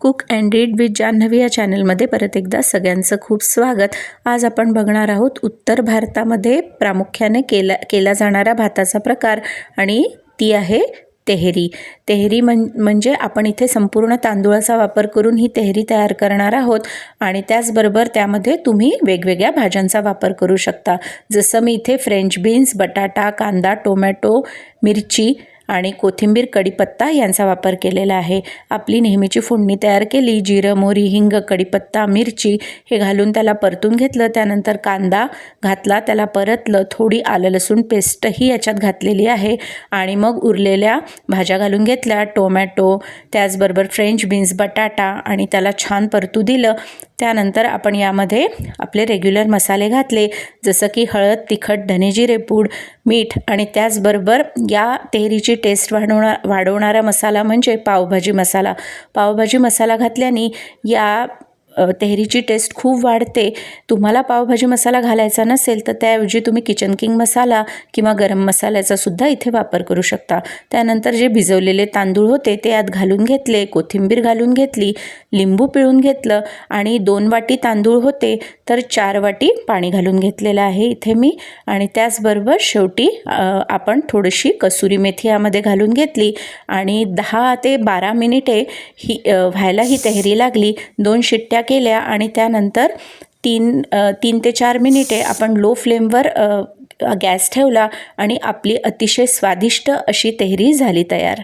Cook and read with Janhavi या चॅनलमध्ये परत एकदा सगळ्यांचं खूप स्वागत. आज आपण बघणार आहोत उत्तर भारतामध्ये प्रामुख्याने केला जाणारा भाताचा प्रकार आणि ती आहे तेहरी. तेहरी म्हणजे आपण इथे संपूर्ण तांदूळाचा वापर करून ही तेहरी तयार करणार आहोत आणि त्याचबरोबर त्यामध्ये तुम्ही वेगवेगळ्या भाज्यांचा वापर करू शकता. जसं मी इथे फ्रेंच बीन्स, बटाटा, कांदा, टोमॅटो, मिरची आणि कोथिंबीर, कढीपत्ता यांचा वापर केलेला आहे. आपली नेहमीची फोडणी तयार केली. जिरं, मोहरी, हिंग, कढीपत्ता, मिरची हे घालून त्याला परतून घेतलं. त्यानंतर कांदा घातला, त्याला परतलं. थोडी आलं लसूण पेस्टही याच्यात घातलेली आहे आणि मग उरलेल्या भाज्या घालून घेतल्या. टोमॅटो, त्याचबरोबर फ्रेंच बीन्स, बटाटा आणि त्याला छान परतू दिलं. त्यानंतर आपण यामध्ये आपले रेग्युलर मसाले घातले, जसं की हळद, तिखट, धनेजिरे पूड, मीठ आणि त्याचबरोबर या तेहरीची टेस्ट वाढवणारा मसाला म्हणजे पावभाजी मसाला. पावभाजी मसाला घातल्याने या तेहरीची टेस्ट खूप वाढते. तुम्हाला पावभाजी मसाला घालायचा नसेल तर त्याऐवजी तुम्ही किचन किंग मसाला किंवा गरम मसाल्याचा सुद्धा इथे वापर करू शकता. त्यानंतर जे भिजवलेले तांदूळ होते ते यात घालून घेतले, कोथिंबीर घालून घेतली, लिंबू पिळून घेतलं आणि 2 वाटी तांदूळ होते तर 4 वाटी पाणी घालून घेतलेलं आहे इथे मी. आणि त्याचबरोबर शेवटी आपण थोडीशी कसुरी मेथी यामध्ये घालून घेतली आणि 10 ते 12 मिनिटे व्हायला ही तेहरी लागली. 2 शिट्ट्या केल्या आणि त्यानंतर 3 ते 4 मिनिटे आपण लो फ्लेमवर गॅस ठेवला आणि आपली अतिशय स्वादिष्ट अशी तेहरी झाली तयार.